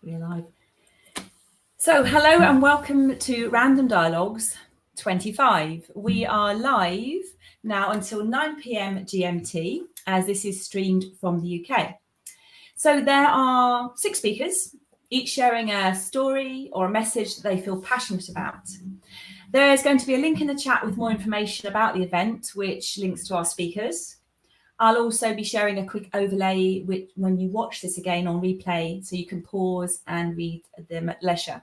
We're live. So hello and welcome to Random Dialogues 25. We are live now until 9 p.m. GMT as this is streamed from the UK. So there are 6 speakers, each sharing a story or a message that they feel passionate about. There is going to be a link in the chat with more information about the event, which links to our speakers. I'll also be sharing a quick overlay when you watch this again on replay, so you can pause and read them at leisure.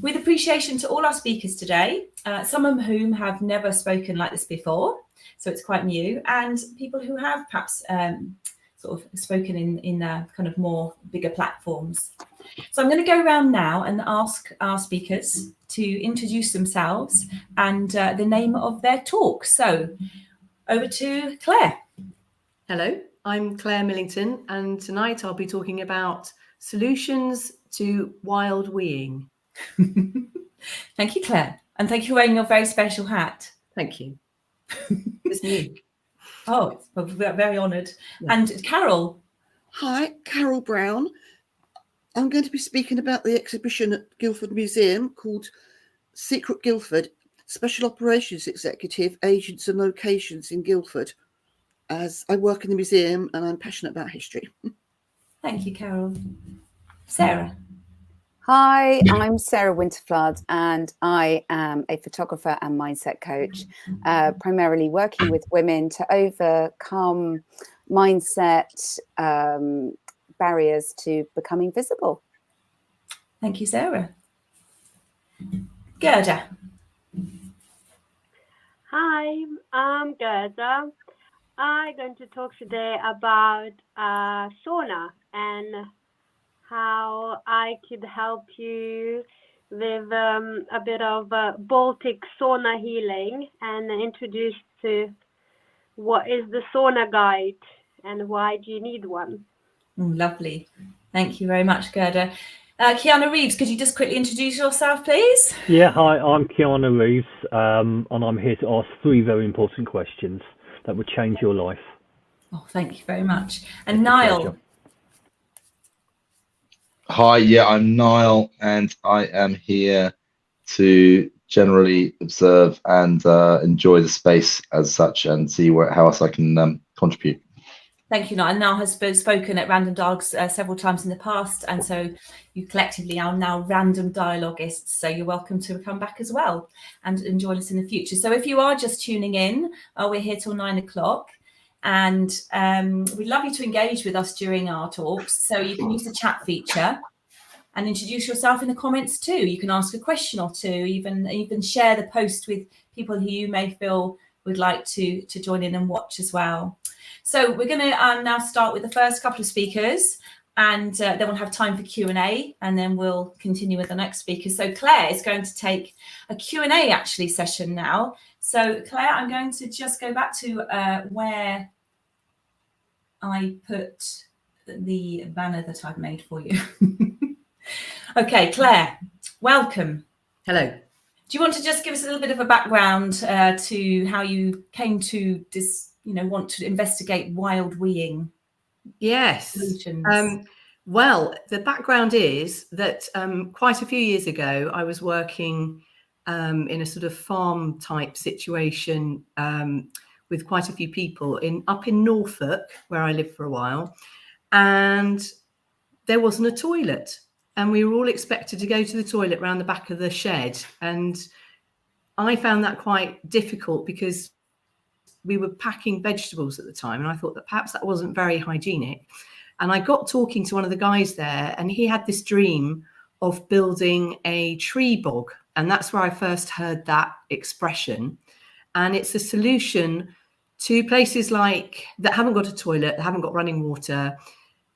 With appreciation to all our speakers today, some of whom have never spoken like this before, so it's quite new, and people who have perhaps sort of spoken in kind of more bigger platforms. So I'm going to go around now and ask our speakers to introduce themselves and the name of their talk. So over to Claire. Hello, I'm Clare Millington, and tonight I'll be talking about solutions to wild weeing. Thank you, Claire. And thank you for wearing your very special hat. Thank you. It's new. Oh, we're very honoured. Yeah. And Carol. Hi, Carol Brown. I'm going to be speaking about the exhibition at Guildford Museum called Secret Guildford, Special Operations Executive, Agents and Locations in Guildford, as I work in the museum and I'm passionate about history. Thank you, Carol. Sarah. Hi, I'm Sarah Winterflood and I am a photographer and mindset coach, primarily working with women to overcome mindset barriers to becoming visible. Thank you, Sarah. Gerda. Hi, I'm Gerda. I'm going to talk today about sauna and how I could help you with a bit of Baltic sauna healing and introduce to what is the sauna guide and why do you need one. Lovely. Thank you very much, Gerda. Keanu Reeves, could you just quickly introduce yourself, please? Yeah, hi, I'm Keanu Reeves, and I'm here to ask 3 very important questions that would change your life. Oh, thank you very much. And Niall. Hi, yeah, I'm Niall, and I am here to generally observe and enjoy the space as such and see how else I can contribute. Thank you, Niall. And Niall has spoken at Random Dialogues several times in the past, and so you collectively are now Random Dialoguists, so you're welcome to come back as well and enjoy us in the future. So if you are just tuning in, we're here till 9 o'clock. And we'd love you to engage with us during our talks. So you can use the chat feature and introduce yourself in the comments too. You can ask a question or two, even share the post with people who you may feel would like to join in and watch as well. So we're going to now start with the first couple of speakers, and then we'll have time for Q&A, and then we'll continue with the next speaker. So Claire is going to take a Q&A actually session now. So Claire, I'm going to just go back to where I put the banner that I've made for you. Okay, Claire, welcome. Hello. Do you want to just give us a little bit of a background to how you came to want to investigate wild weeing? Yes. Well, the background is that quite a few years ago, I was working in a sort of farm type situation with quite a few people up in Norfolk, where I lived for a while, and there wasn't a toilet, and we were all expected to go to the toilet around the back of the shed, and I found that quite difficult because we were packing vegetables at the time, and I thought that perhaps that wasn't very hygienic. And I got talking to one of the guys there, and he had this dream of building a tree bog, and that's where I first heard that expression. And it's a solution to places like that haven't got a toilet, that haven't got running water,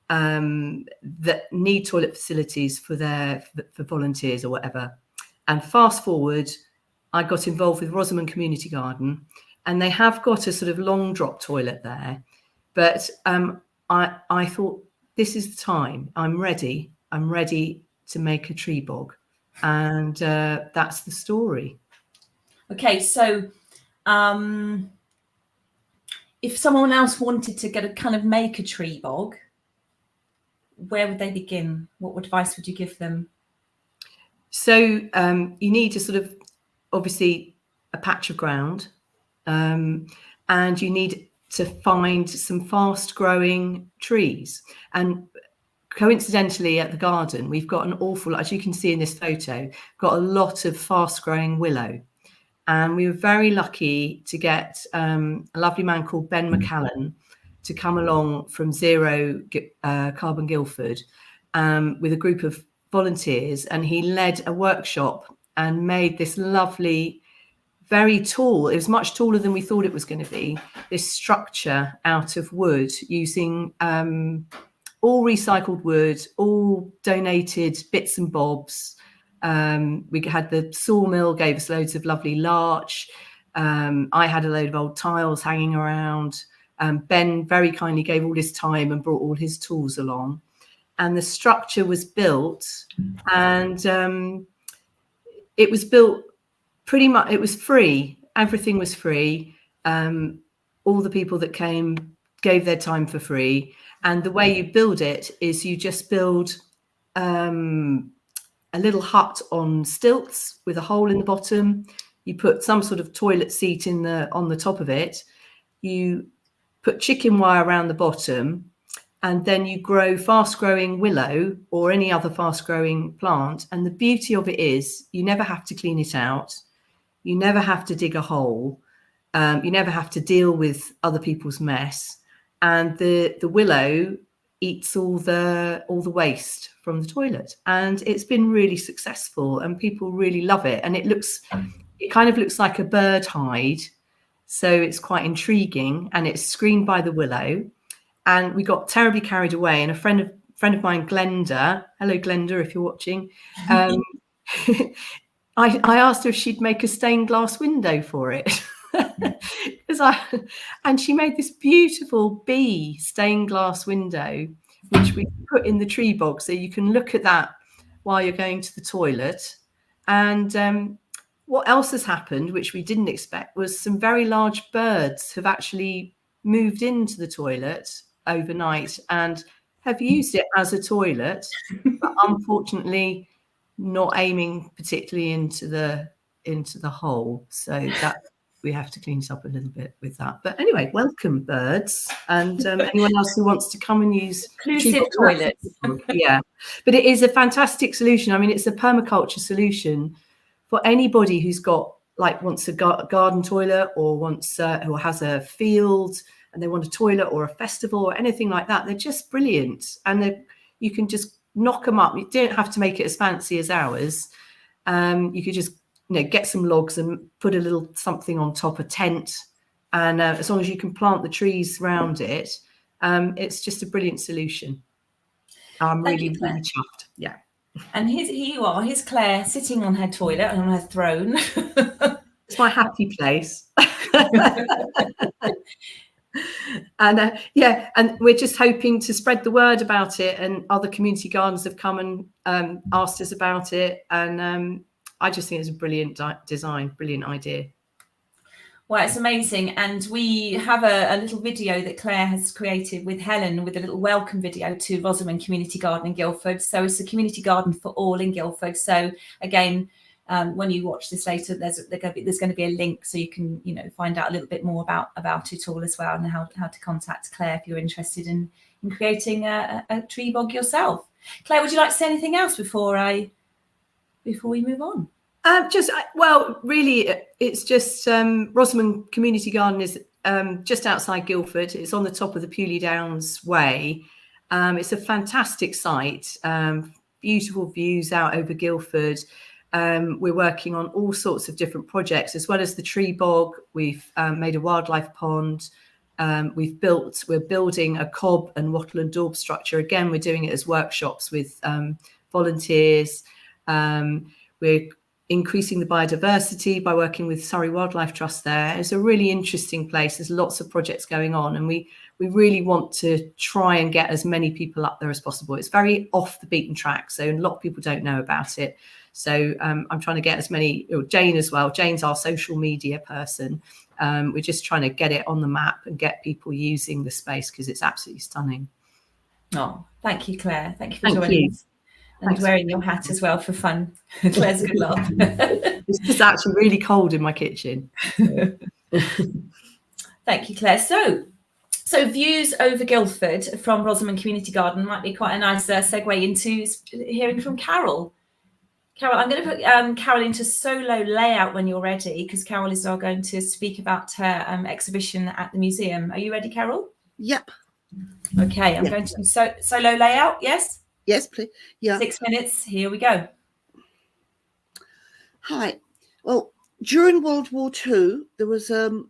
that need toilet facilities for volunteers or whatever. And fast forward, I got involved with Rosamond Community Garden, and they have got a sort of long drop toilet there. But I thought, this is the time. I'm ready to make a tree bog. And that's the story. Okay, so if someone else wanted to make a tree bog, where would they begin? What advice would you give them? So you need to sort of, obviously, a patch of ground, and you need to find some fast growing trees. And coincidentally, at the garden, we've got an awful, as you can see in this photo, got a lot of fast growing willow. And we were very lucky to get a lovely man called Ben McCallan to come along from Zero Carbon Guildford with a group of volunteers, and he led a workshop and made this lovely, very tall, it was much taller than we thought it was going to be, this structure out of wood using all recycled wood, all donated bits and bobs. We had the sawmill, gave us loads of lovely larch. I had a load of old tiles hanging around. Ben very kindly gave all his time and brought all his tools along. And the structure was built, and it was built pretty much, it was free. Everything was free. All the people that came gave their time for free. And the way you build it is you just build a little hut on stilts with a hole in the bottom. You put some sort of toilet seat on the top of it. You put chicken wire around the bottom, and then you grow fast growing willow or any other fast growing plant. And the beauty of it is you never have to clean it out. You never have to dig a hole. You never have to deal with other people's mess. And the willow eats all the waste from the toilet. And it's been really successful, and people really love it. And it kind of looks like a bird hide. So it's quite intriguing, and it's screened by the willow. And we got terribly carried away. And a friend of mine, Glenda, hello Glenda, if you're watching, I asked her if she'd make a stained glass window for it. And she made this beautiful bee stained glass window, which we put in the tree bog, so you can look at that while you're going to the toilet. And what else has happened, which we didn't expect, was some very large birds have actually moved into the toilet overnight and have used it as a toilet, but unfortunately not aiming particularly into the hole. So that we have to clean it up a little bit with that. But anyway, welcome birds, and anyone else who wants to come and use inclusive toilets. Yeah, but it is a fantastic solution. I mean, it's a permaculture solution for anybody who's got wants a garden toilet, or wants or has a field and they want a toilet or a festival or anything like that. They're just brilliant, and you can just knock them up. You don't have to make it as fancy as ours. You could just get some logs and put a little something on top, a tent, and as long as you can plant the trees around it, it's just a brilliant solution. I'm really chuffed. Yeah. And here you are, here's Claire sitting on her toilet and on her throne. It's my happy place. And and we're just hoping to spread the word about it, and other community gardens have come and asked us about it, and I just think it's a brilliant design, brilliant idea. Well, it's amazing. And we have a little video that Claire has created with Helen, with a little welcome video to Rosamond Community Garden in Guildford. So it's a community garden for all in Guildford. So again, when you watch this later, there's going to be a link, so you can find out a little bit more about it all as well, and how to contact Claire if you're interested in creating a tree bog yourself. Claire, would you like to say anything else before we move on? Really, it's just Rosamond Community Garden is just outside Guildford. It's on the top of the Pewley Downs Way. It's a fantastic site, beautiful views out over Guildford. We're working on all sorts of different projects, as well as the tree bog. We've made a wildlife pond. We're building a cob and wattle and daub structure. Again, we're doing it as workshops with volunteers. We're increasing the biodiversity by working with Surrey Wildlife Trust there. It's a really interesting place. There's lots of projects going on, and we really want to try and get as many people up there as possible. It's very off the beaten track, so a lot of people don't know about it. So I'm trying to get as many, Jane as well. Jane's our social media person. We're just trying to get it on the map and get people using the space, because it's absolutely stunning. Oh, thank you, Claire. Thank you for joining us. And Thanks. wearing your hat as well for fun. Claire's a good laugh. It's just actually really cold in my kitchen. Thank you, Claire. So views over Guildford from Rosamond Community Garden might be quite a nice segue into hearing from Carol. Carol, I'm going to put Carol into solo layout when you're ready, because Carol is now going to speak about her exhibition at the museum. Are you ready, Carol? Yep. Okay, I'm going to do solo layout, yes? Yes, please. Yeah. 6 minutes, here we go. Hi. Well, during World War II, there was an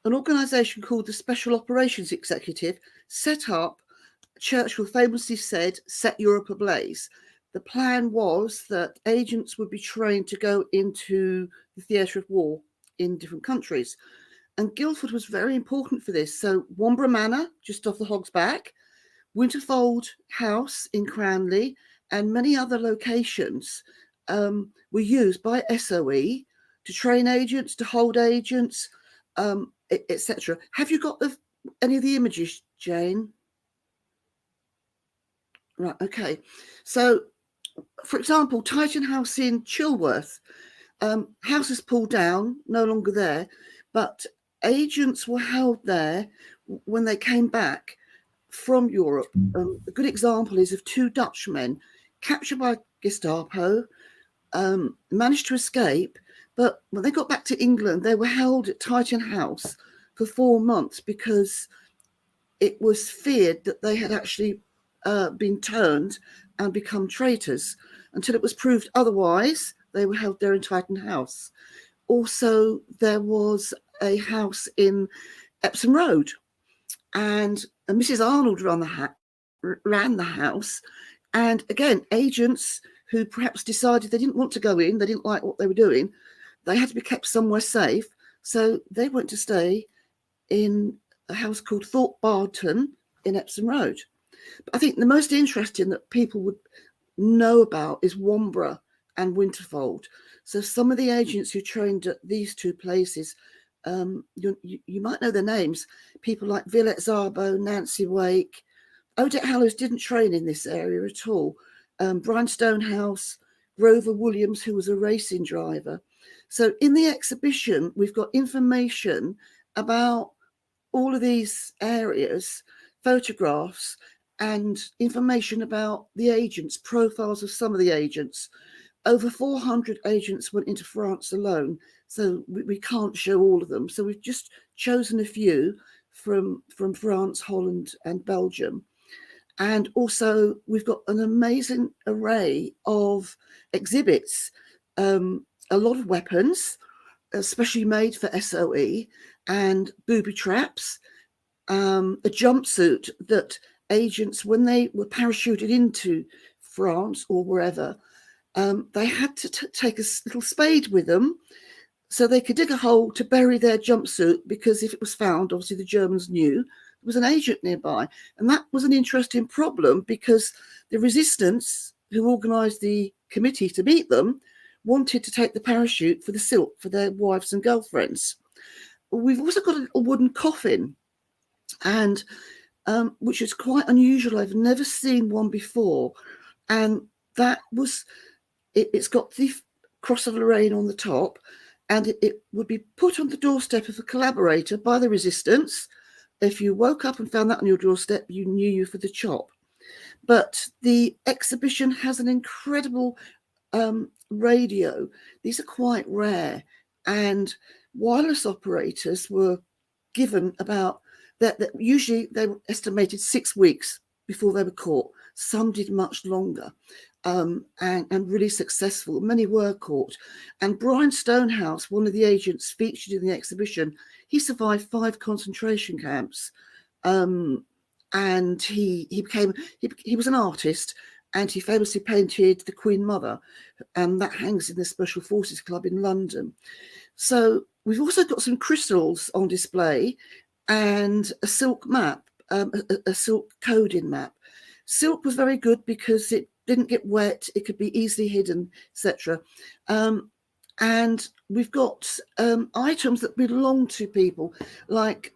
organisation called the Special Operations Executive set up. Churchill famously said, "Set Europe ablaze." The plan was that agents would be trained to go into the theatre of war in different countries. And Guildford was very important for this. So Womburgh Manor, just off the Hog's Back, Winterflood House in Cranley, and many other locations were used by SOE to train agents, to hold agents, etc. Have you got any of the images, Jane? Right, okay. So, for example, Titan House in Chilworth, house is pulled down, no longer there, but agents were held there when they came back from Europe. A good example is of two Dutchmen captured by Gestapo, managed to escape, but when they got back to England, they were held at Titan House for 4 months because it was feared that they had actually been turned and become traitors. Until it was proved otherwise, they were held there in Titan House. Also, there was a house in Epsom Road, and Mrs. Arnold ran the house. And again, agents who perhaps decided they didn't want to go in, they didn't like what they were doing, they had to be kept somewhere safe. So they went to stay in a house called Thorpe Barton in Epsom Road. But I think the most interesting that people would know about is Womburgh and Winterflood. So some of the agents who trained at these two places, you might know their names. People like Villette Szabo, Nancy Wake. Odette Hallows didn't train in this area at all. Brian Stonehouse, Grover Williams, who was a racing driver. So in the exhibition, we've got information about all of these areas, photographs, and information about the agents, profiles of some of the agents. Over 400 agents went into France alone, so we can't show all of them. So we've just chosen a few from France, Holland, and Belgium. And also we've got an amazing array of exhibits, a lot of weapons, especially made for SOE, and booby traps, a jumpsuit that agents, when they were parachuted into France or wherever, they had to take a little spade with them so they could dig a hole to bury their jumpsuit, because if it was found, obviously the Germans knew there was an agent nearby. And that was an interesting problem because the resistance, who organised the committee to meet them, wanted to take the parachute for the silk for their wives and girlfriends. We've also got a wooden coffin, and which is quite unusual. I've never seen one before. And that was, it's got the Cross of Lorraine on the top, and it would be put on the doorstep of a collaborator by the resistance. If you woke up and found that on your doorstep, you knew you for the chop. But the exhibition has an incredible radio. These are quite rare, and wireless operators were given about that usually they were estimated 6 weeks before they were caught. Some did much longer, and really successful. Many were caught. And Brian Stonehouse, one of the agents featured in the exhibition, he survived 5 concentration camps, and he was an artist, and he famously painted the Queen Mother, and that hangs in the Special Forces Club in London. So we've also got some crystals on display and a silk map, a silk coding map. Silk was very good because it didn't get wet, it could be easily hidden, etc. And we've got items that belong to people like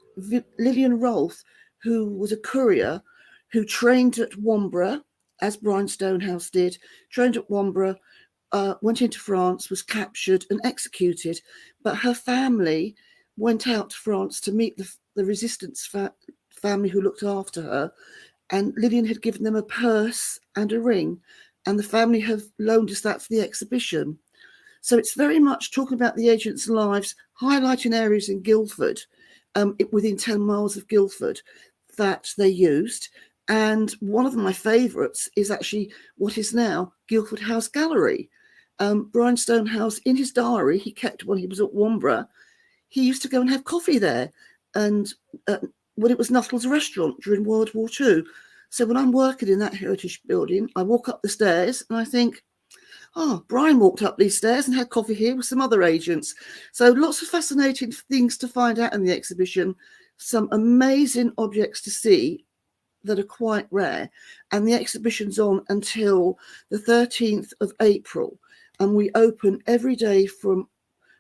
Lillian Rolfe, who was a courier, who trained at Wombre, as Brian Stonehouse did, trained at Wombre, went into France, was captured and executed. But her family went out to France to meet the resistance family who looked after her. And Lillian had given them a purse and a ring. And the family have loaned us that for the exhibition. So it's very much talking about the agents' lives, highlighting areas in Guildford, within 10 miles of Guildford, that they used. And one of my favourites is actually what is now Guildford House Gallery. Brian Stonehouse, in his diary, he kept when he was at Wombre, he used to go and have coffee there. And when it was Nuttall's restaurant during World War II. So when I'm working in that heritage building, I walk up the stairs and I think, oh, Brian walked up these stairs and had coffee here with some other agents. So lots of fascinating things to find out in the exhibition, some amazing objects to see that are quite rare. And the exhibition's on until the 13th of April. And we open every day from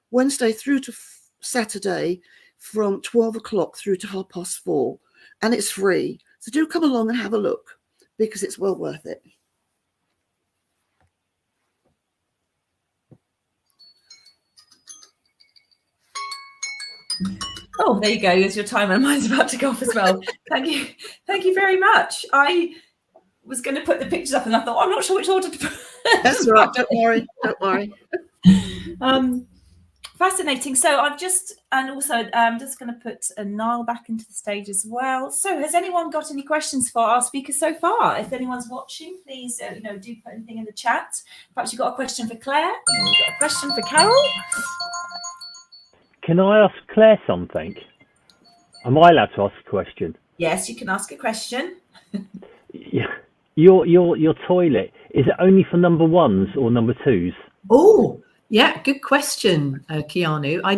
Wednesday through to Saturday from 12 o'clock through to 4:30. And it's free. So do come along and have a look because it's well worth it. Oh, there you go. There's your timer. Mine's about to go off as well. Thank you. Thank you very much. I was going to put the pictures up and I thought, I'm not sure which order to put. That's all right. Don't worry. Don't worry. Fascinating. So I've just, and also I'm just going to put Niall back into the stage as well. So has anyone got any questions for our speakers so far? If anyone's watching, please, do put anything in the chat. Perhaps you've got a question for Claire. You've got a question for Carol. Can I ask Claire something? Am I allowed to ask a question? Yes, you can ask a question. Yeah. Your toilet, is it only for number ones or number twos? Oh, yeah, good question, Keanu. I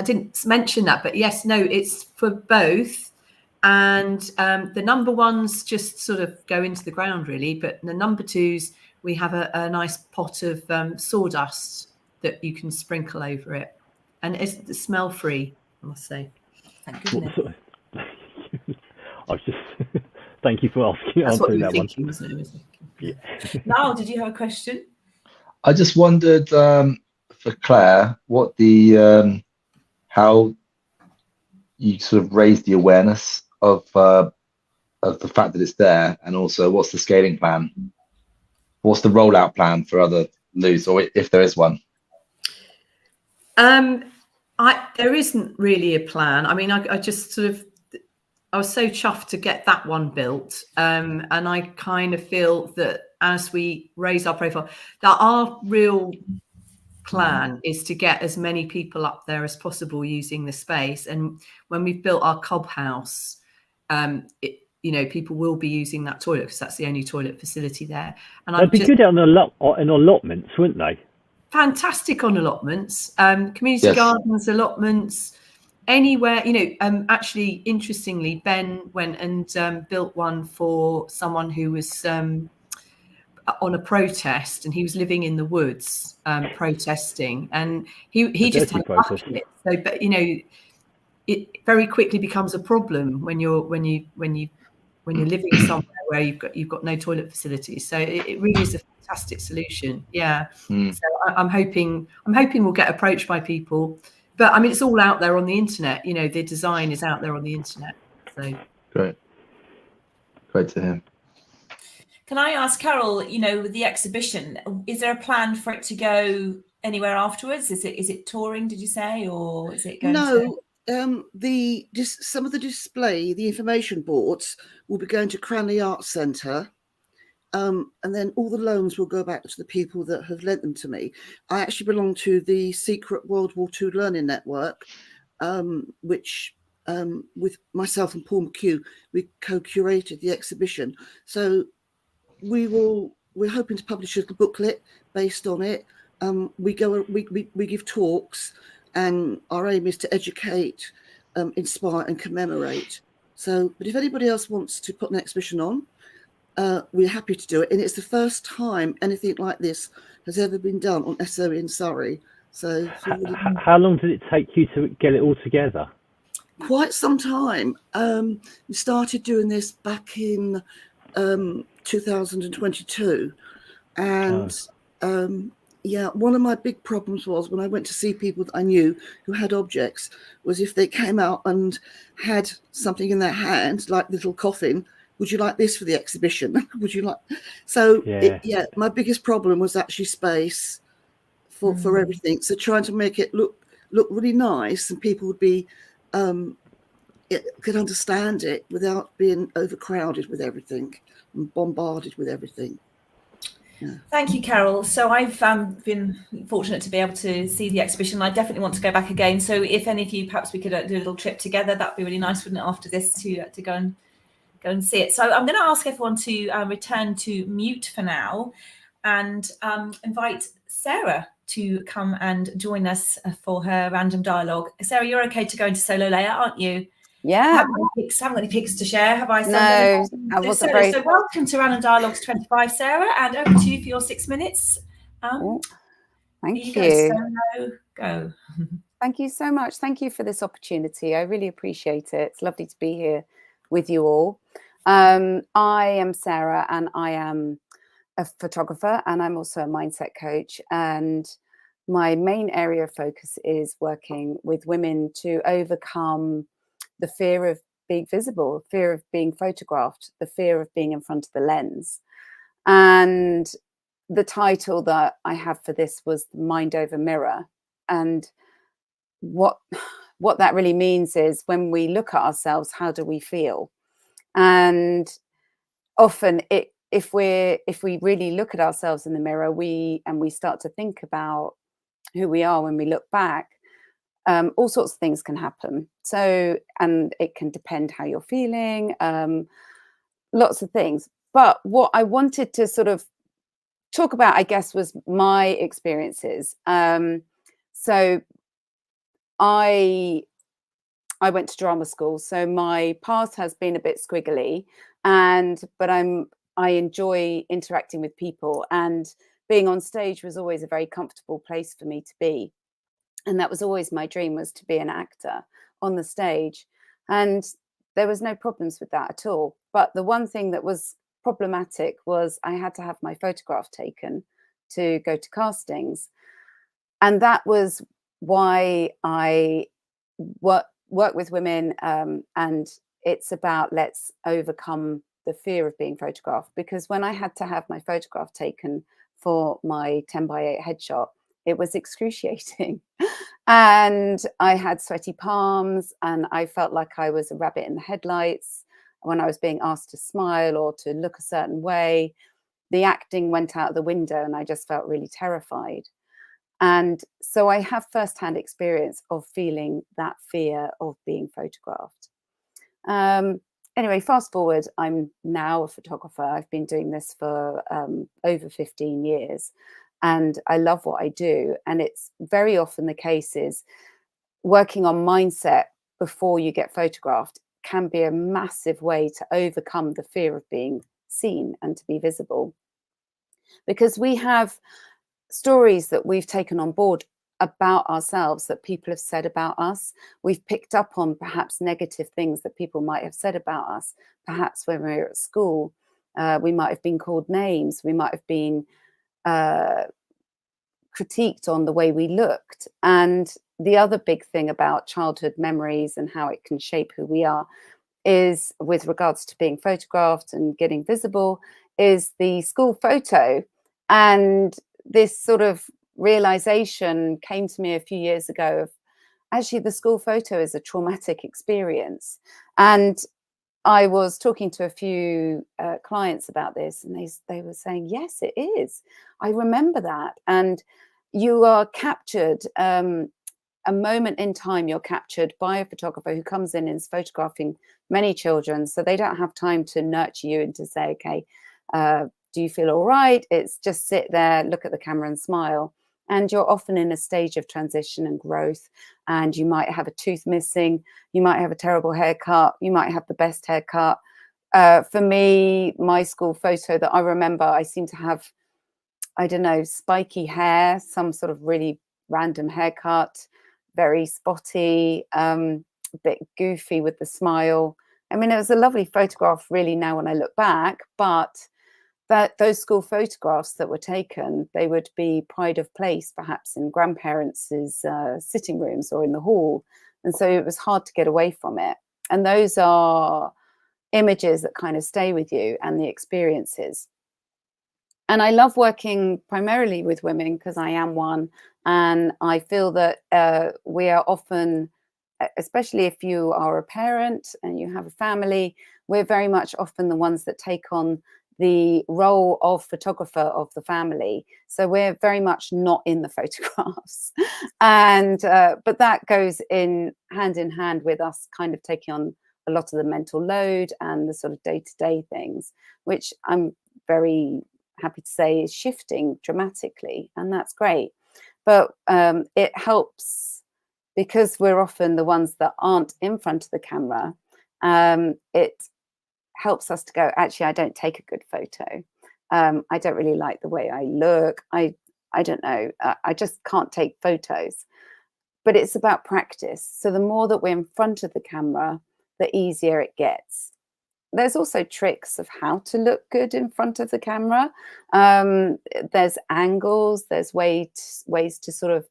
didn't mention that, but yes, no, it's for both. And the number ones just sort of go into the ground, really. But the number twos, we have a nice pot of sawdust that you can sprinkle over it. And it's smell-free, I must say. Thank goodness. I was just... Thank you for answering that one. Wasn't it? Yeah. Niall, did you have a question? I just wondered for Claire what the how you sort of raised the awareness of the fact that it's there, and also what's the scaling plan? What's the rollout plan for other loos, or if there is one? There isn't really a plan. I mean, I just sort of, I was so chuffed to get that one built. And I kind of feel that as we raise our profile, that our real plan is to get as many people up there as possible using the space. And when we've built our cob house, people will be using that toilet because that's the only toilet facility there. And they'd be good on allotments, wouldn't they? Fantastic on allotments, community gardens, allotments, anywhere. Actually, interestingly, Ben went and built one for someone who was on a protest, and he was living in the woods protesting, and he just had a bucket. So, but it very quickly becomes a problem when you're living somewhere where you've got no toilet facilities. So it really is a fantastic solution. Yeah. So I'm hoping we'll get approached by people, but I mean, it's all out there on the internet. The design is out there on the internet. So great to hear. Can I ask Carol, with the exhibition, is there a plan for it to go anywhere afterwards? Is it touring, did you say, or is it going No, some of the display, the information boards will be going to Cranley Arts Centre. And then all the loans will go back to the people that have lent them to me. I actually belong to the Secret World War II Learning Network, which with myself and Paul McHugh, we co-curated the exhibition. So we're hoping to publish a booklet based on it. We give talks, and our aim is to educate, inspire and commemorate. So, but if anybody else wants to put an exhibition on, we're happy to do it. And it's the first time anything like this has ever been done on SOE in Surrey. So how long did it take you to get it all together? quite some time. We started doing this back in 2022, and yeah, one of my big problems was when I went to see people that I knew who had objects, was if they came out and had something in their hand, like little coffin, would you like this for the exhibition? Would you like? So yeah, my biggest problem was actually space for everything. So trying to make it look really nice, and people would be could understand it without being overcrowded with everything and bombarded with everything. Yeah. Thank you, Carol. So I've been fortunate to be able to see the exhibition. I definitely want to go back again. So if any of you, perhaps we could do a little trip together. That'd be really nice, wouldn't it, after this, to go and see it. So I'm going to ask everyone to return to mute for now, and invite Sarah to come and join us for her random dialogue. Sarah, you're okay to go into solo layer, aren't you? Yeah. I haven't got any pics to share, have I? No, I wasn't very... So welcome to Random Dialogues 25, Sarah, and over to you for your 6 minutes. Thank you. Solo, go. Thank you so much. Thank you for this opportunity. I really appreciate it. It's lovely to be here with you all. I am Sarah, and I am a photographer, and I'm also a mindset coach. And my main area of focus is working with women to overcome the fear of being visible, fear of being photographed, the fear of being in front of the lens. And the title that I have for this was Mind Over Mirror. And what that really means is, when we look at ourselves, how do we feel? And often if we really look at ourselves in the mirror, we start to think about who we are when we look back, all sorts of things can happen. So, and it can depend how you're feeling, lots of things. But what I wanted to sort of talk about, I guess, was my experiences. So I went to drama school, so my path has been a bit squiggly, but I enjoy interacting with people, and being on stage was always a very comfortable place for me to be. And that was always my dream, was to be an actor on the stage. And there was no problems with that at all. But the one thing that was problematic was I had to have my photograph taken to go to castings. And that was why I work with women. And it's about, let's overcome the fear of being photographed. Because when I had to have my photograph taken for my 10x8 headshot, it was excruciating. And I had sweaty palms, and I felt like I was a rabbit in the headlights when I was being asked to smile or to look a certain way. The acting went out the window, and I just felt really terrified. And so I have firsthand experience of feeling that fear of being photographed. Anyway, fast forward, I'm now a photographer. I've been doing this for over 15 years. And I love what I do. And it's very often the case is working on mindset before you get photographed can be a massive way to overcome the fear of being seen and to be visible. Because we have stories that we've taken on board about ourselves that people have said about us. We've picked up on perhaps negative things that people might have said about us. Perhaps when we were at school, we might have been called names. We might have been critiqued on the way we looked. And the other big thing about childhood memories and how it can shape who we are is, with regards to being photographed and getting visible, is the school photo. And this sort of realization came to me a few years ago of, actually, the school photo is a traumatic experience. And I was talking to a few clients about this, and they were saying, yes, it is. I remember that. And you are captured, a moment in time, you're captured by a photographer who comes in and is photographing many children. So they don't have time to nurture you and to say, okay, do you feel all right? It's just sit there, look at the camera and smile. And you're often in a stage of transition and growth, and you might have a tooth missing, you might have a terrible haircut, you might have the best haircut. For me, my school photo that I remember, I seem to have, I don't know, spiky hair, some sort of really random haircut, very spotty, a bit goofy with the smile. I mean, it was a lovely photograph really now when I look back, but those school photographs that were taken, they would be pride of place, perhaps in grandparents' sitting rooms or in the hall. And so it was hard to get away from it. And those are images that kind of stay with you and the experiences. And I love working primarily with women because I am one. And I feel that we are often, especially if you are a parent and you have a family, we're very much often the ones that take on the role of photographer of the family. So we're very much not in the photographs. And but that goes in hand with us kind of taking on a lot of the mental load and the sort of day-to-day things, which I'm very happy to say is shifting dramatically, and that's great. But it helps because we're often the ones that aren't in front of the camera. It helps us to go, actually, I don't take a good photo. I don't really like the way I look. I don't know. I just can't take photos. But it's about practice. So the more that we're in front of the camera, the easier it gets. There's also tricks of how to look good in front of the camera. There's angles, there's ways to sort of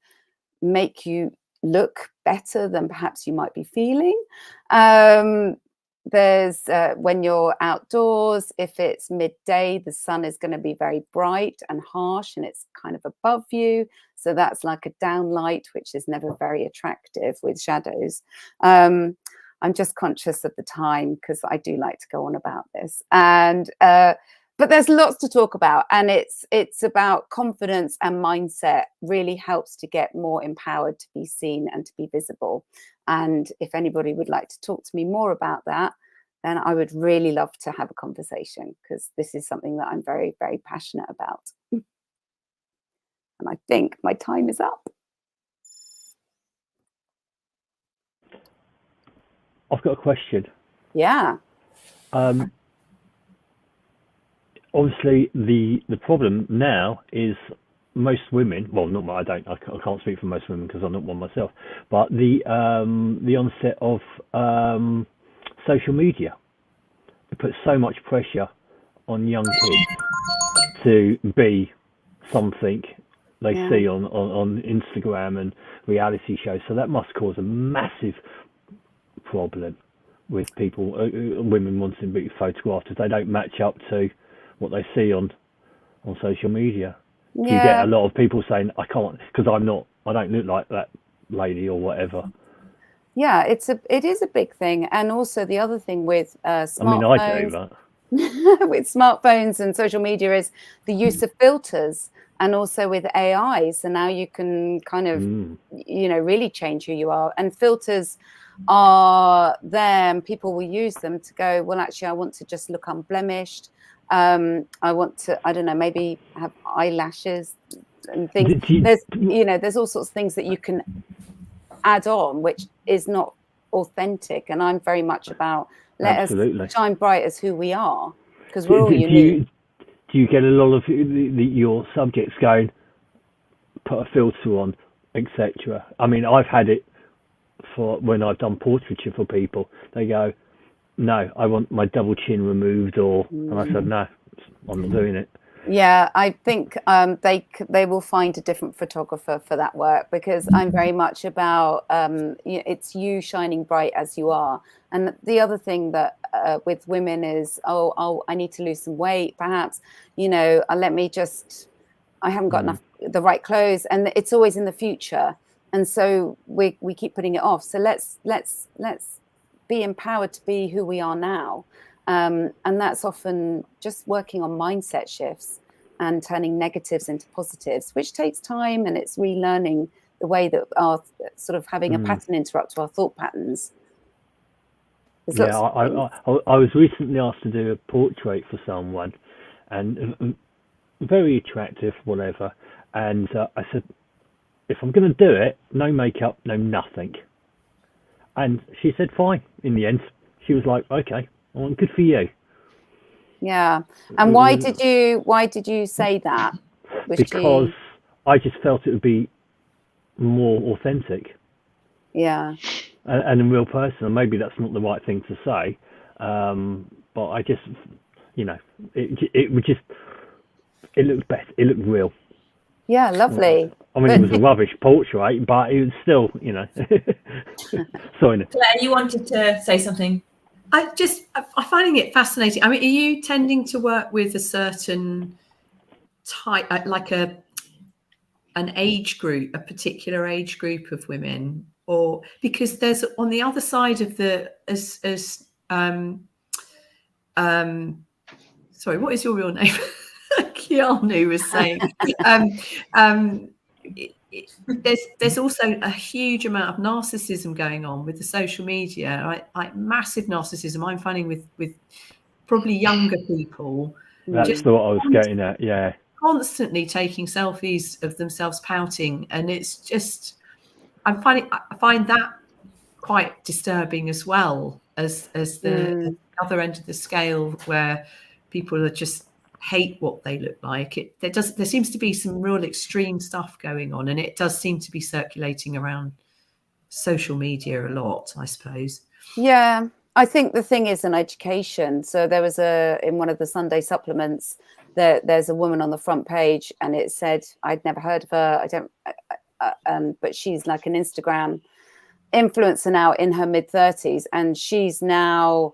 make you look better than perhaps you might be feeling. There's when you're outdoors, if it's midday, the sun is going to be very bright and harsh and it's kind of above you. So that's like a downlight, which is never very attractive with shadows. I'm just conscious of the time because I do like to go on about this. And but there's lots to talk about, and it's about confidence and mindset. Really helps to get more empowered to be seen and to be visible. And if anybody would like to talk to me more about that, then I would really love to have a conversation, because this is something that I'm very, very passionate about. And I think my time is up. I've got a question. Yeah. Obviously, the problem now is most women. Well, not I can't speak for most women because I'm not one myself. But the onset of social media, it puts so much pressure on young kids to be something they see on Instagram and reality shows. So that must cause a massive problem with people, women wanting to be photographed if they don't match up to what they see on social media. Do you get a lot of people saying, I can't because I don't look like that lady or whatever? Yeah, it is a big thing. And also the other thing with smartphones, I do that. with smartphones and social media is the use of filters, and also with AI. So now you can kind of, really change who you are. And filters are there, and people will use them to go, well, actually, I want to just look unblemished. I want to, I don't know, maybe have eyelashes and things. There's all sorts of things that you can add on, which is not authentic. And I'm very much about let us shine bright as who we are, because we're all unique. Do you get a lot of your subjects going, put a filter on, etc.? I mean, I've had it for when I've done portraiture for people. They go, no, I want my double chin removed, and I said, no, I'm not doing it. Yeah, I think they will find a different photographer for that work, because I'm very much about it's you shining bright as you are. And the other thing that with women is, I need to lose some weight, perhaps, let me just, I haven't got the right clothes, and it's always in the future, and so we keep putting it off. So let's be empowered to be who we are now. And that's often just working on mindset shifts and turning negatives into positives, which takes time, and it's relearning the way that our sort of having a pattern interrupt our thought patterns. I was recently asked to do a portrait for someone, and very attractive, whatever. And I said, if I'm going to do it, no makeup, no nothing. And she said, fine. In the end, she was like, okay. Well, good for you. Yeah. And why did you say that? Because I just felt it would be more authentic. Yeah. and a real person. And maybe that's not the right thing to say, but I just, you know, it looked best. It looked real. Yeah, lovely. I mean, it was a rubbish portrait, but it was still, you know. Sorry. Claire, you wanted to say something? I'm finding it fascinating. I mean, are you tending to work with a certain type, like an age group, a particular age group of women, or because there's on the other side of the sorry, what is your real name? Keanu was saying. There's also a huge amount of narcissism going on with the social media, like massive narcissism. I'm finding with probably younger people. That's what I was getting at. Yeah, constantly taking selfies of themselves pouting, and it's just I find that quite disturbing as well as the other end of the scale, where people are just hate what they look like. There seems to be some real extreme stuff going on, and it does seem to be circulating around social media a lot, I suppose. Yeah, I think the thing is in education. So there was in one of the Sunday supplements, there's a woman on the front page, and it said, I'd never heard of her. But she's like an Instagram influencer now in her mid-30s, and she's now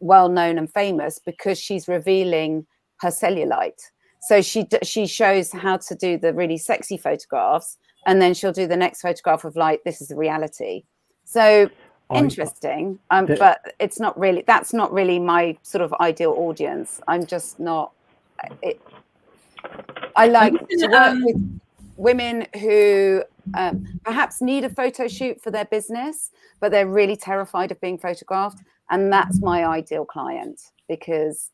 well known and famous because she's revealing her cellulite. So she shows how to do the really sexy photographs, and then she'll do the next photograph of like, this is the reality. So interesting, but it's not really, that's not really my sort of ideal audience. I'm just not I like to work with women who perhaps need a photo shoot for their business, but they're really terrified of being photographed. And that's my ideal client, because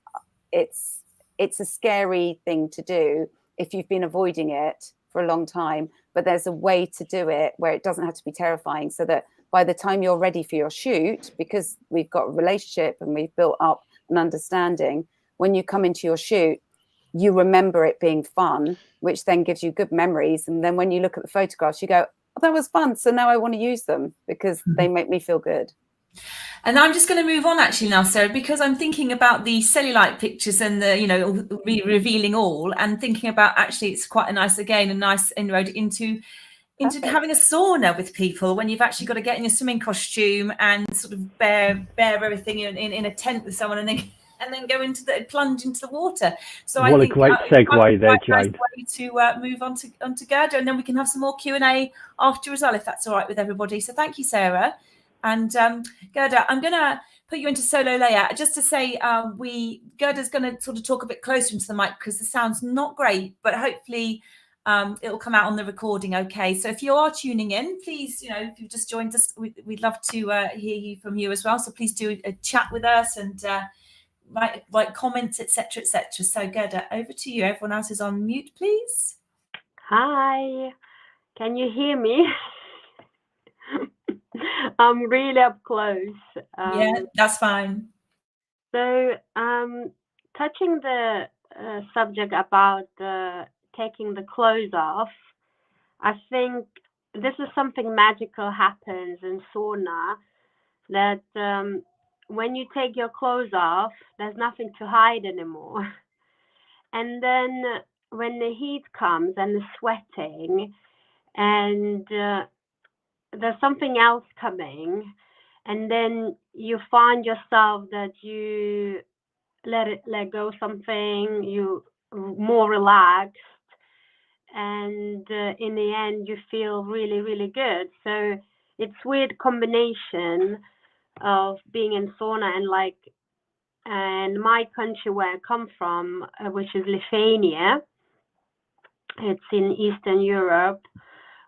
it's a scary thing to do if you've been avoiding it for a long time. But there's a way to do it where it doesn't have to be terrifying, so that by the time you're ready for your shoot, because we've got a relationship and we've built up an understanding, when you come into your shoot, you remember it being fun, which then gives you good memories. And then when you look at the photographs, you go, oh, that was fun. So now I want to use them because they make me feel good. And I'm just going to move on actually now, Sarah, because I'm thinking about the cellulite pictures and the, you know, revealing all, and thinking about actually it's quite a nice inroad into having a sauna with people when you've actually got to get in your swimming costume and sort of bear everything in a tent with someone, and then go plunge into the water. So what I think a great segue there, Jane. Nice way to move on to Gerda, and then we can have some more Q&A after as well, if that's all right with everybody. So thank you, Sarah. And Gerda, I'm going to put you into solo layout just to say Gerda's going to sort of talk a bit closer into the mic because the sound's not great, but hopefully it'll come out on the recording okay. So if you are tuning in, please, you know, if you've just joined us, we'd love to hear you from you as well. So please do a chat with us and write comments, etc., etc. So Gerda, over to you. Everyone else is on mute, please. Hi, can you hear me? I'm really up close. Yeah, that's fine. So, touching the subject about taking the clothes off, I think this is something magical happens in sauna, that when you take your clothes off, there's nothing to hide anymore. And then when the heat comes and the sweating, and there's something else coming, and then you find yourself that you let go something, you more relaxed, and in the end you feel really, really good. So it's weird combination of being in sauna and my country where I come from, which is Lithuania. It's in Eastern Europe.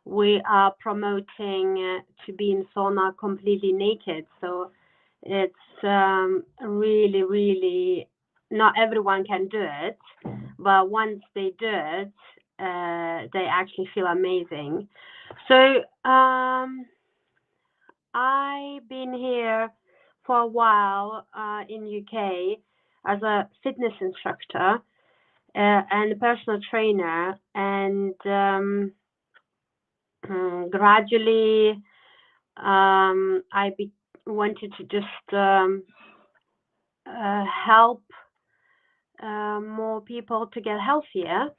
We are promoting to be in sauna completely naked. So it's really, really, not everyone can do it, but once they do it, they actually feel amazing. So I've been here for a while in UK as a fitness instructor and a personal trainer, and gradually wanted to just help more people to get healthier.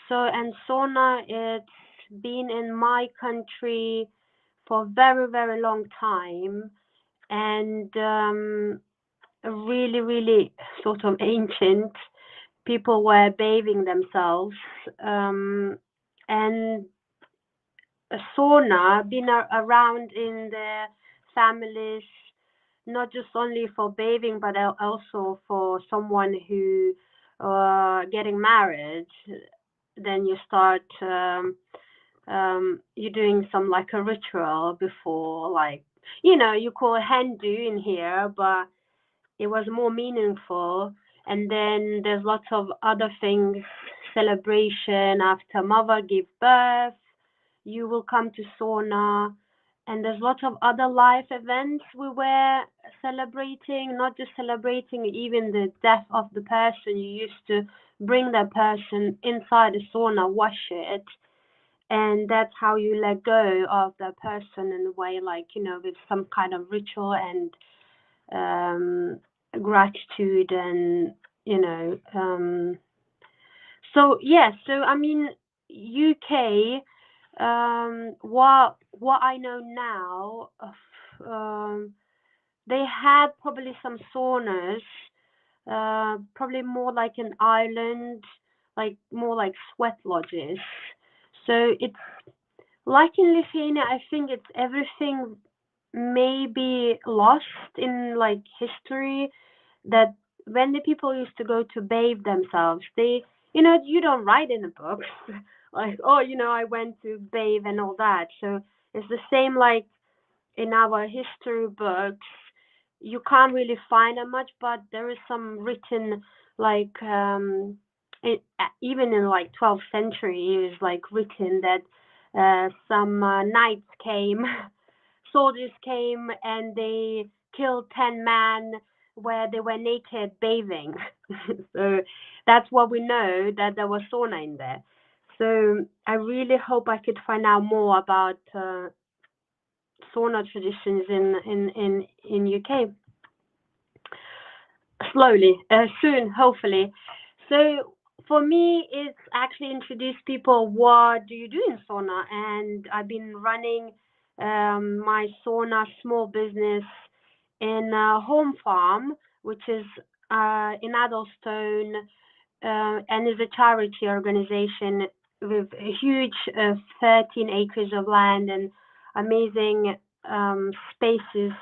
So, and sauna, it's been in my country for a very, very long time, and really, really sort of ancient. People were bathing themselves, and a sauna been around in the families, not just only for bathing, but also for someone who getting married. Then you start you're doing some like a ritual before, like, you know, you call a hen do in here, but it was more meaningful. And then there's lots of other things, celebration after mother gave birth, you will come to sauna. And there's lots of other life events we were celebrating, not just celebrating even the death of the person. You used to bring that person inside the sauna, wash it, and that's how you let go of that person in a way, like, you know, with some kind of ritual and gratitude, and, you know, so yeah. So I mean, UK, what I know now, they had probably some saunas, probably more like an island, like more like sweat lodges. So it's like in Lithuania, I think it's everything maybe lost in like history, that when the people used to go to bathe themselves, they, you know, you don't write in the books like, oh, you know, I went to bathe and all that. So it's the same like in our history books. You can't really find that much, but there is some written, like even in like 12th century, it was like written that some knights came, soldiers came, and they killed 10 men where they were naked bathing. So that's what we know, that there was sauna in there. So I really hope I could find out more about sauna traditions in UK. Slowly, soon, hopefully. So for me, it's actually introduce people, what do you do in sauna? And I've been running my sauna small business in a home farm, which is in Addlestone, and is a charity organization with a huge 13 acres of land and amazing spaces,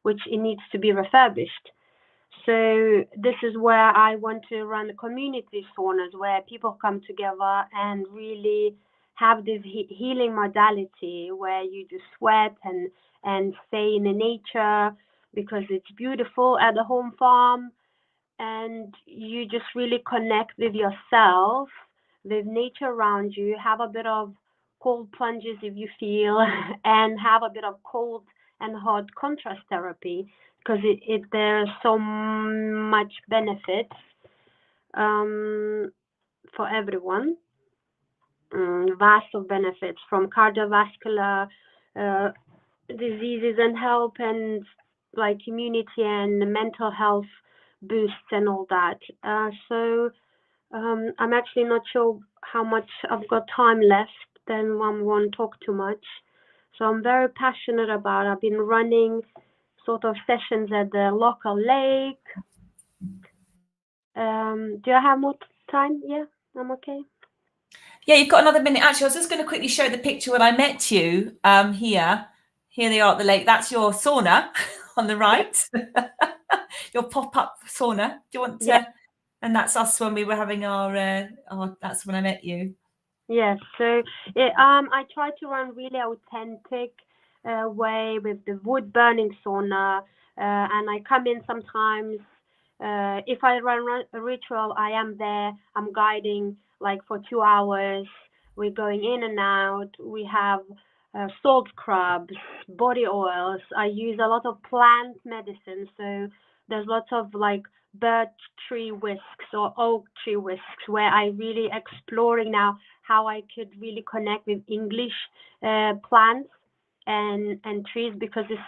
which it needs to be refurbished. So this is where I want to run the community saunas, where people come together and really have this healing modality, where you just sweat and stay in the nature because it's beautiful at the home farm, and you just really connect with yourself, with nature around you, have a bit of cold plunges if you feel, and have a bit of cold and hot contrast therapy, because there's so much benefits for everyone. Vast of benefits, from cardiovascular diseases and help, and like immunity and mental health boosts and all that. So I'm actually not sure how much I've got time left, then I won't talk too much. So I'm very passionate about it. I've been running sort of sessions at the local lake. Do I have more time? Yeah, I'm okay. Yeah, you've got another minute. Actually, I was just going to quickly show the picture when I met you here. Here they are at the lake. That's your sauna on the right. Your pop-up sauna. Do you want to? Yeah. And that's us when we were having our that's when I met you. Yes. So I try to run really authentic way with the wood burning sauna, and I come in sometimes. If I run a ritual, I am there. I'm guiding like for 2 hours. We're going in and out. We have salt scrubs, body oils. I use a lot of plant medicine. So there's lots of like birch tree whisks or oak tree whisks, where I really exploring now how I could really connect with English plants and trees, because it's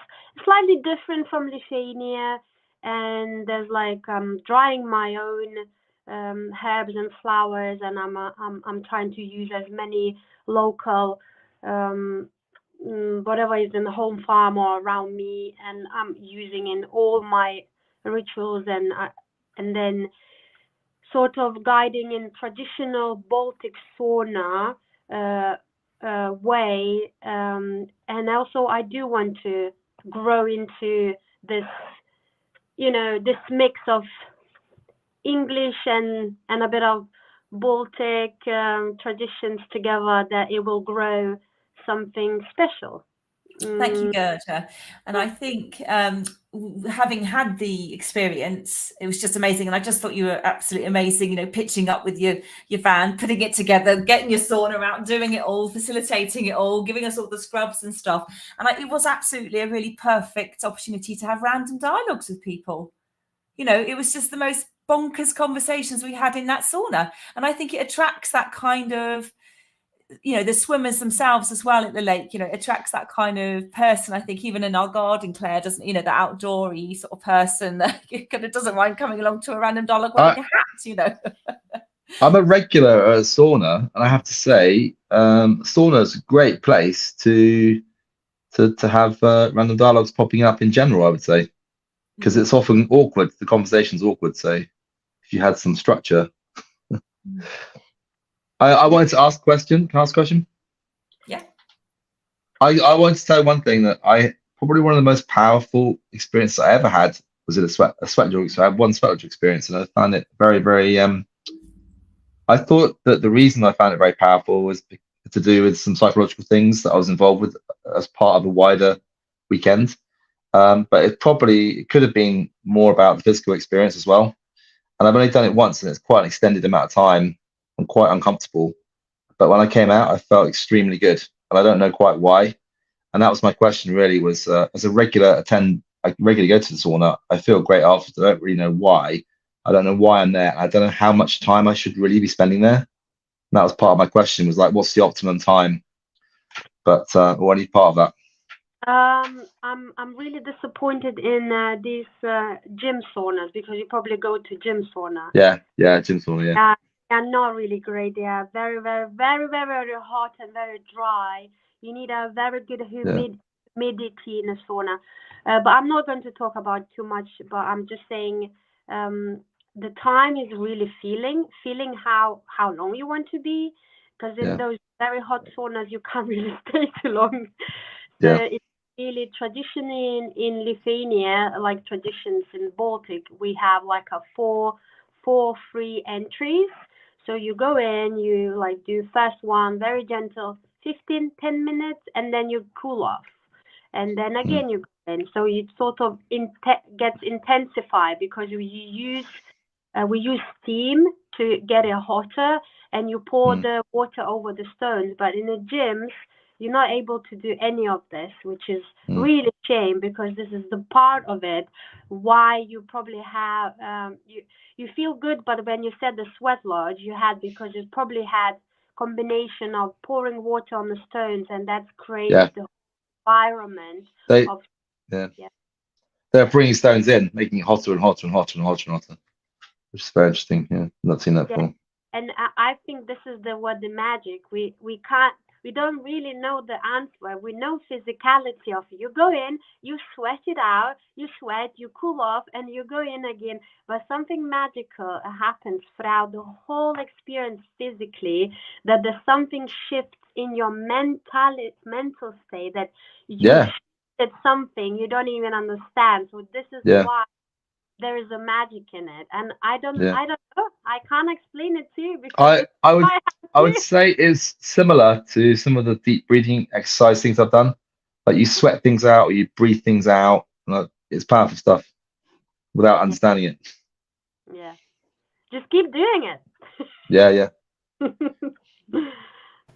slightly different from Lithuania, and there's like drying my own herbs and flowers, and I'm trying to use as many local whatever is in the home farm or around me, and I'm using in all my rituals, and then sort of guiding in traditional Baltic sauna way, and also I do want to grow into this, this mix of English and a bit of Baltic traditions together, that it will grow something special. Thank you, Gerda. And I think having had the experience, it was just amazing. And I just thought you were absolutely amazing, pitching up with your van, putting it together, getting your sauna out, doing it all, facilitating it all, giving us all the scrubs and stuff. And it was absolutely a really perfect opportunity to have random dialogues with people. It was just the most bonkers conversations we had in that sauna. And I think it attracts that kind of, the swimmers themselves as well at the lake, it attracts that kind of person. I think even in our garden, Claire, doesn't, the outdoory sort of person that kind of doesn't mind coming along to a random dialogue wearing a hat, I'm a regular at a sauna, and I have to say, sauna is a great place to have random dialogues popping up in general, I would say, because it's often awkward. The conversation's awkward. So if you had some structure. I wanted to ask a question. Can I ask a question? Yeah. I wanted to tell one thing, that probably one of the most powerful experiences I ever had was at a sweat lodge. So I had one sweat lodge experience, and I found it very, very. I thought that the reason I found it very powerful was to do with some psychological things that I was involved with as part of a wider weekend. But it could have been more about the physical experience as well. And I've only done it once, and it's quite an extended amount of time. I'm quite uncomfortable, but when I came out, I felt extremely good, and I don't know quite why. And that was my question, really, was as a regular I regularly go to the sauna. I feel great after. I don't really know why. I don't know why I'm there. I don't know how much time I should really be spending there. And that was part of my question, was like, what's the optimum time? But what any part of that? I'm really disappointed in these gym saunas, because you probably go to gym sauna. Yeah, gym sauna. Yeah. They're not really great. They are very, very, very, very, very hot and very dry. You need a very good humidity in a sauna. But I'm not going to talk about too much. But I'm just saying, the time is really feeling how long you want to be, because in those very hot saunas you can't really stay too long. So it's really traditionally in Lithuania, like traditions in Baltic, we have like a four free entries. So you go in, you like do first one, very gentle, 10 minutes, and then you cool off. And then again you go in. So it sort of gets intensified, because we use steam to get it hotter, and you pour the water over the stones. But in the gyms, you're not able to do any of this, which is really a shame, because this is the part of it why you probably have you feel good. But when you said the sweat lodge, you had, because you probably had combination of pouring water on the stones, and that's created the environment. They're bringing stones in, making it hotter and hotter and hotter and hotter and hotter, which is very interesting. Yeah, not seen that before. And I think this is the magic. We don't really know the answer. We know physicality of it. You go in, you sweat it out, you sweat, you cool off, and you go in again. But something magical happens throughout the whole experience physically, that there's something shifts in your mental state, that you shifted something you don't even understand. So this is why there is a magic in it, and I don't know. I can't explain it to you, because I would say it's similar to some of the deep breathing exercise things I've done. Like you sweat things out, or you breathe things out. It's powerful stuff without understanding it. Yeah, just keep doing it. Yeah.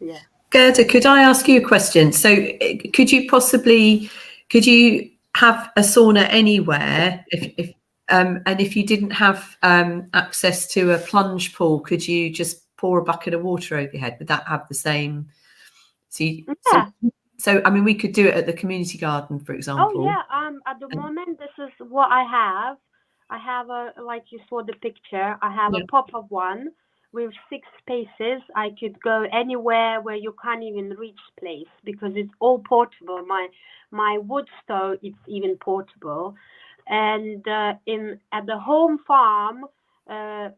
Yeah. Gerda, could I ask you a question? So, could you have a sauna anywhere if you didn't have access to a plunge pool? Could you just pour a bucket of water over your head? Would that have the same? So So, I mean, we could do it at the community garden, for example. Oh yeah. At the moment, this is what I have. I have like you saw the picture. I have a pop-up one with 6 spaces. I could go anywhere where you can't even reach place because it's all portable. My wood stove, it's even portable. And at the home farm,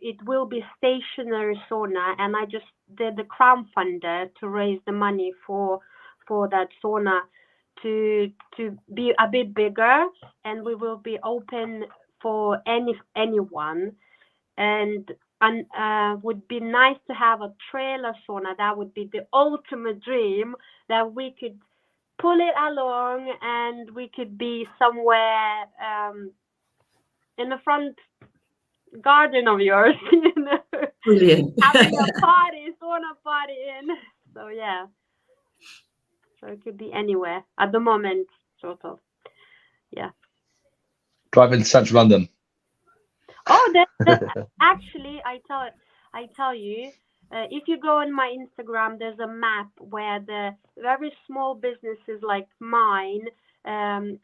it will be stationary sauna, and I just did the crowdfunder to raise the money for that sauna to be a bit bigger, and we will be open for anyone. And would be nice to have a trailer sauna. That would be the ultimate dream, that we could pull it along and we could be somewhere in the front garden of yours, you know. Brilliant. Having a sauna party in. So yeah. So it could be anywhere at the moment, sort of. Yeah. Drive into central London. Oh, actually, I tell you, if you go on my Instagram, there's a map where the very small businesses like mine,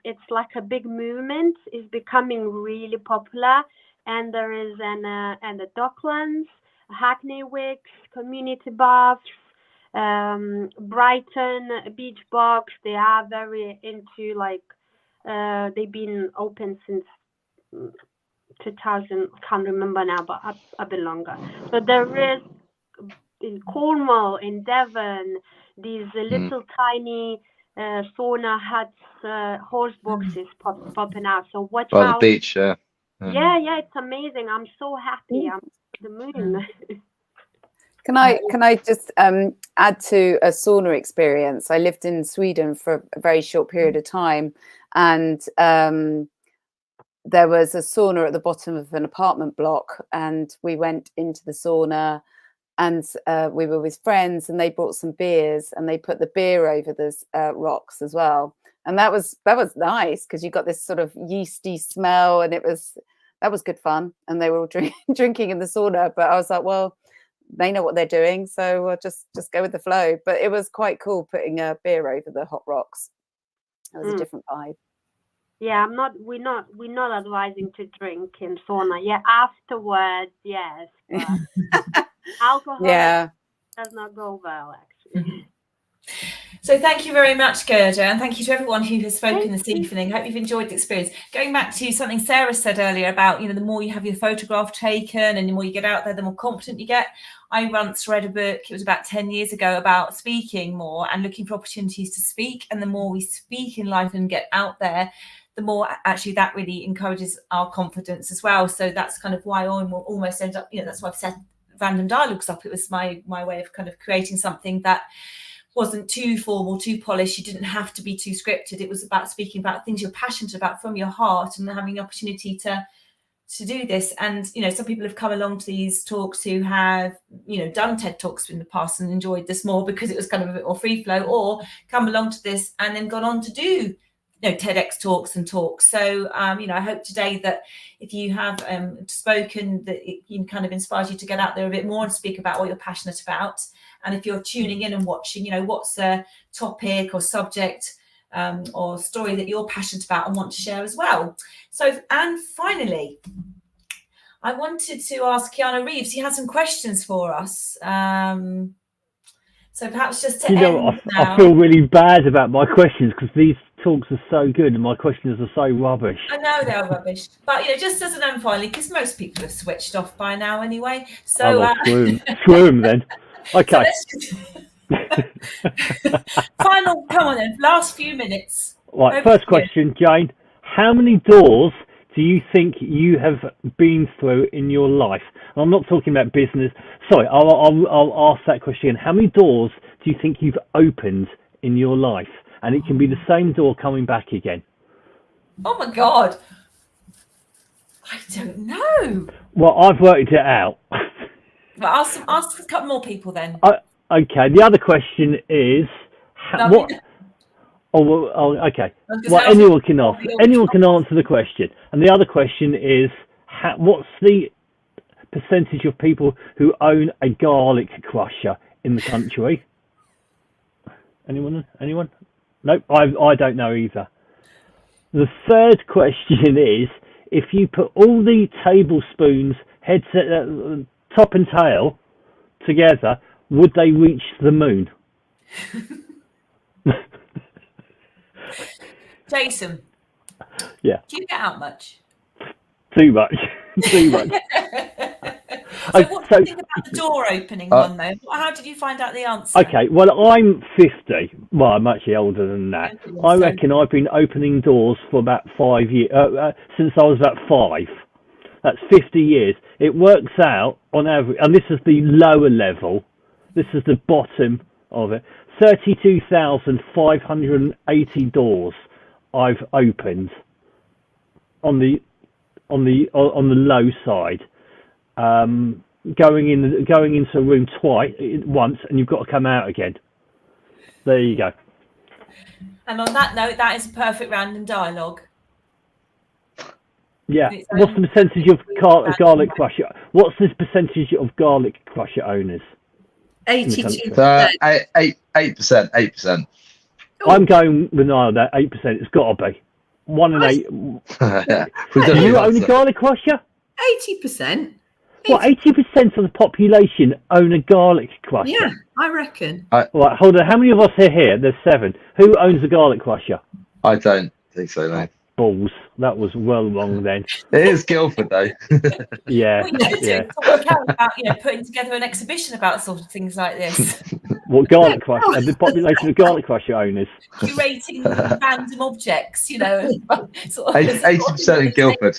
it's like a big movement, is becoming really popular. And there is and the Docklands, Hackney Wicks, community baths, Brighton beach box. They are very into like they've been open since 2000, can't remember now, but a bit longer. So there is in Cornwall, in Devon, these little tiny sauna huts, horse boxes popping out. So watch By out. the beach, Yeah, it's amazing. I'm so happy. I'm the moon. Can I just add to a sauna experience? I lived in Sweden for a very short period of time, and there was a sauna at the bottom of an apartment block, and we went into the sauna, and we were with friends, and they brought some beers, and they put the beer over the rocks as well, and that was nice because you got this sort of yeasty smell, and that was good fun, and they were all drinking in the sauna. But I was like, well, they know what they're doing, so we'll just go with the flow. But it was quite cool putting a beer over the hot rocks. It was a different vibe. Yeah, we're not advising to drink in sauna. Yeah, afterwards, yes. But alcohol does not go well, actually. So thank you very much, Gerda, and thank you to everyone who has spoken this evening. I hope you've enjoyed the experience. Going back to something Sarah said earlier about, the more you have your photograph taken and the more you get out there, the more confident you get. I once read a book, it was about 10 years ago, about speaking more and looking for opportunities to speak. And the more we speak in life and get out there, the more actually that really encourages our confidence as well. So that's kind of why I almost end up, that's why I've set Random Dialogues up. It was my way of kind of creating something that wasn't too formal, too polished. You didn't have to be too scripted. It was about speaking about things you're passionate about from your heart and having the opportunity to do this. And, some people have come along to these talks who have, done TED Talks in the past and enjoyed this more because it was kind of a bit more free flow, or come along to this and then gone on to do TEDx talks. So, I hope today that if you have spoken, that it kind of inspires you to get out there a bit more and speak about what you're passionate about. And if you're tuning in and watching, what's a topic or subject or story that you're passionate about and want to share as well. So, and finally, I wanted to ask Keanu Reeves, he had some questions for us. So perhaps just to end now. I feel really bad about my questions because these talks are so good and my questions are so rubbish. I know they're rubbish, but just as an end finally, because most people have switched off by now anyway. So screw 'em then. Okay. So final, come on then, last few minutes. Right, first question, Jane. How many doors do you think you have been through in your life? And I'm not talking about business. Sorry, I'll ask that question. How many doors do you think you've opened in your life? And it can be the same door coming back again. Oh my God. I don't know. Well, I've worked it out. Well, ask a couple more people then. Okay, the other question is, okay. Well, anyone can answer the question. And the other question is, what's the percentage of people who own a garlic crusher in the country? Anyone? Nope, I don't know either. The third question is, if you put all the tablespoons, heads, top and tail, together, would they reach the moon? Jason. Yeah. Do you get out much? Too much. Too much. So what do you think about the door opening one, though? How did you find out the answer? Okay, well, I'm 50. Well, I'm actually older than that. I reckon I've been opening doors for about 5 years, since I was about 5. That's 50 years. It works out on average, and this is the lower level. This is the bottom of it. 32,580 doors I've opened on the low side. Going into a room once, and you've got to come out again. There you go. And on that note, that is a perfect random dialogue. Yeah. What's the percentage of garlic crusher? What's the percentage of garlic crusher owners? 82%. 8%. I'm going with Niall there. 8%. It's got to be 1 in 8. Do you own a garlic crusher? 80%. Well, 80% of the population own a garlic crusher. Yeah, I reckon. Right, hold on. How many of us are here? There's 7. Who owns a garlic crusher? I don't think so, no. Balls. That was well wrong then. It is Guildford, though. Yeah. What you should do is talk to Carol about, putting together an exhibition about sort of things like this. What garlic crusher? The population of garlic crusher owners. Curating random objects, sort of 80% in Guildford.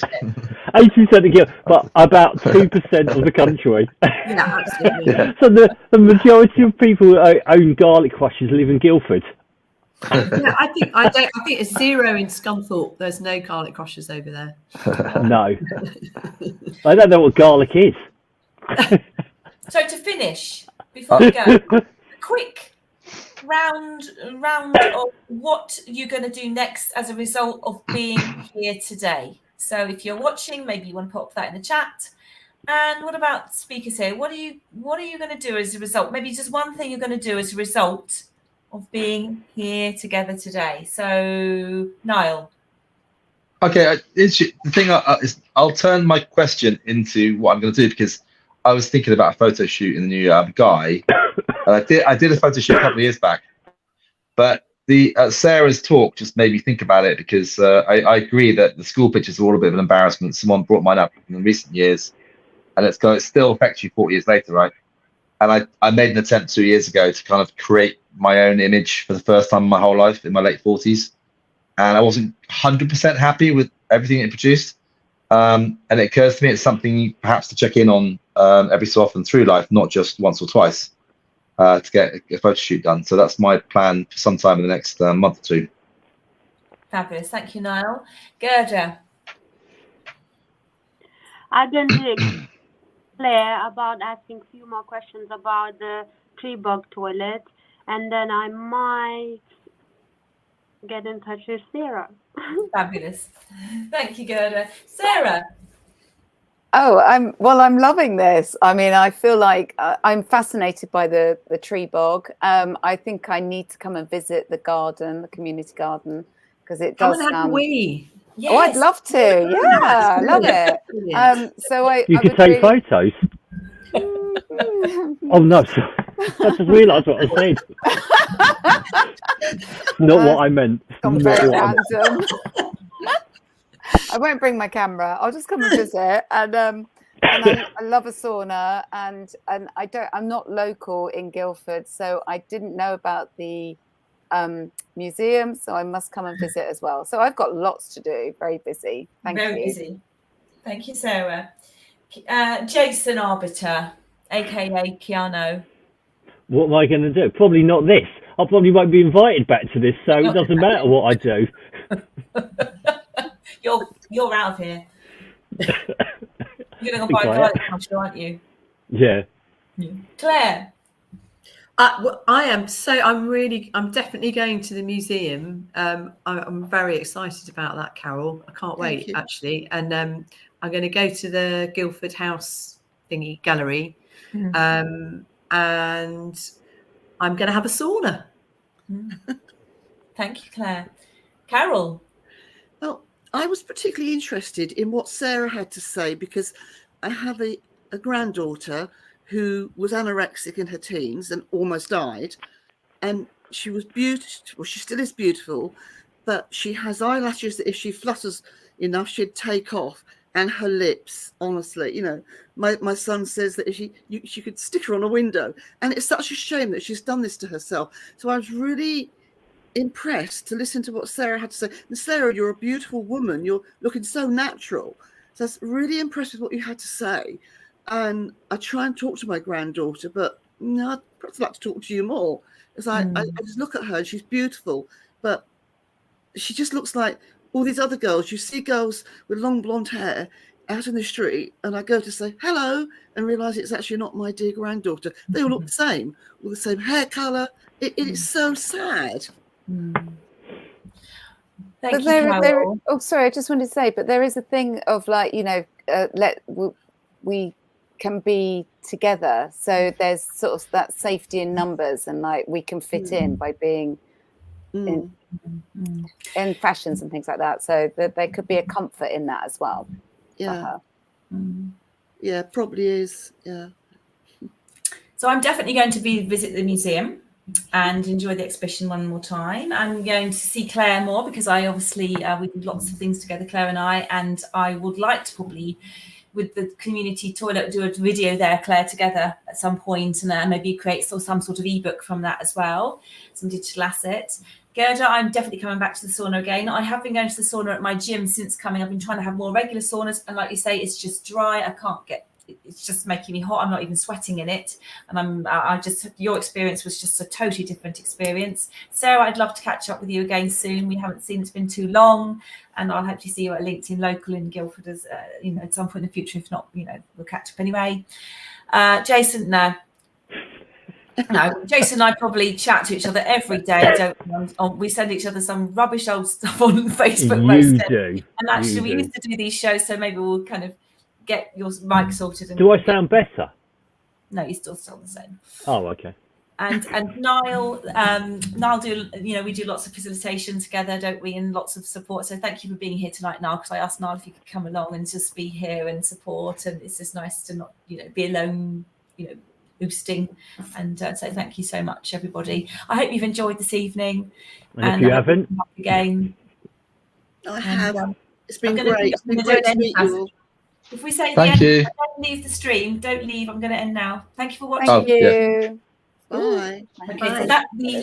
80% of Guildford, but about 2% of the country. Yeah, absolutely. Yeah. So the majority of people who own garlic crushers live in Guildford. Yeah, I think it's 0 in Scunthorpe. There's no garlic crushers over there. No. I don't know what garlic is. So to finish, before we go, a quick round of what you're going to do next as a result of being here today. So if you're watching, maybe you want to pop that in the chat. And what about speakers here? What are you going to do as a result? Maybe just one thing you're going to do as a result of being here together today. So, Niall. Okay, the thing is, I'll turn my question into what I'm going to do, because I was thinking about a photo shoot in the new year. Guy, and I did a photo shoot a couple of years back, but the Sarah's talk just made me think about it, because I agree that the school pictures are all a bit of an embarrassment. Someone brought mine up in recent years, and it still affects you 40 years later, right? And I made an attempt 2 years ago to kind of create my own image for the first time in my whole life in my late 40s. And I wasn't 100% happy with everything it produced. And it occurs to me it's something perhaps to check in on every so often through life, not just once or twice, to get a photo shoot done. So that's my plan for some time in the next month or 2. Fabulous. Thank you, Niall. Gerda. I'm going to Clare about asking a few more questions about the tree bog toilet, and then I might get in touch with Sarah. Fabulous. Thank you, Gerda. Sarah. Oh, I'm loving this. I mean, I feel like I'm fascinated by the tree bog. I think I need to come and visit the garden, the community garden, because it does sound. Yes. Oh, I'd love to. Yeah, I love it. You could take photos. Oh no! I just realised what I said. Not what I meant. Very random. I won't bring my camera. I'll just come and visit. And I love a sauna. And I'm not local in Guildford, so I didn't know about the museum. So I must come and visit as well. So I've got lots to do. Very busy. Thank you. Very busy. Thank you, Sarah. Jason Arbiter, aka Keanu. What am I going to do? Probably not this. I probably won't be invited back to this, so it doesn't matter what I do. You're out of here. You're going to go buy a garlic crusher, aren't you? Yeah. Claire. I'm definitely going to the museum. I'm very excited about that, Carol. I can't wait, actually. And I'm going to go to the Guildford House thingy gallery. And I'm going to have a sauna. Thank you, Claire. Carol. Well, I was particularly interested in what Sarah had to say because I have a granddaughter who was anorexic in her teens and almost died. And she was beautiful. Well, she still is beautiful, but she has eyelashes that if she flutters enough, she'd take off. And her lips, honestly, my son says that if she could stick her on a window. And it's such a shame that she's done this to herself. So I was really impressed to listen to what Sarah had to say. And Sarah, you're a beautiful woman. You're looking so natural. So I was really impressed with what you had to say. And I try and talk to my granddaughter, but I'd perhaps like to talk to you more. Because I just look at her and she's beautiful, but she just looks like all these other girls. You see girls with long blonde hair out in the street, and I go to say hello and realise it's actually not my dear granddaughter. They all look the same, all the same hair colour. It is so sad. Thank you, Carol. Oh, sorry, I just wanted to say, but there is a thing of like, we can be together. So there's sort of that safety in numbers, and like we can fit in by being in fashions and things like that. So there could be a comfort in that as well. Yeah. Yeah, probably is. Yeah. So I'm definitely going to visit the museum and enjoy the exhibition one more time. I'm going to see Clare more because I obviously we did lots of things together, Clare and I would like to probably, with the community toilet, do a video there, Clare, together at some point, and maybe create some sort of ebook from that as well, some digital asset. Gerda, I'm definitely coming back to the sauna again. I have been going to the sauna at my gym since coming. I've been trying to have more regular saunas, and like you say, it's just dry. It's just making me hot. I'm not even sweating in it. And your experience was just a totally different experience. Sarah, I'd love to catch up with you again soon. We haven't seen, it's been too long. And I'll hopefully see you at LinkedIn Local in Guildford as, at some point in the future. If not, we'll catch up anyway. Jason, no, Jason and I probably chat to each other every day, don't we? We send each other some rubbish old stuff on Facebook. You do. And actually, we used to do these shows, so maybe we'll kind of get your mic sorted. Do I sound better? No, you're still the same. Oh, okay. And Niall do, we do lots of facilitation together, don't we, and lots of support. So thank you for being here tonight, Niall, because I asked Niall if he could come along and just be here and support. And it's just nice to not, be alone, boosting. And so thank you so much, everybody. I hope you've enjoyed this evening. And if you haven't, again, I have. It's been great. It's been great to meet you all. If we say thank you. Don't leave the stream. Don't leave. I'm going to end now. Thank you for watching. Thank you. Bye. Okay, so that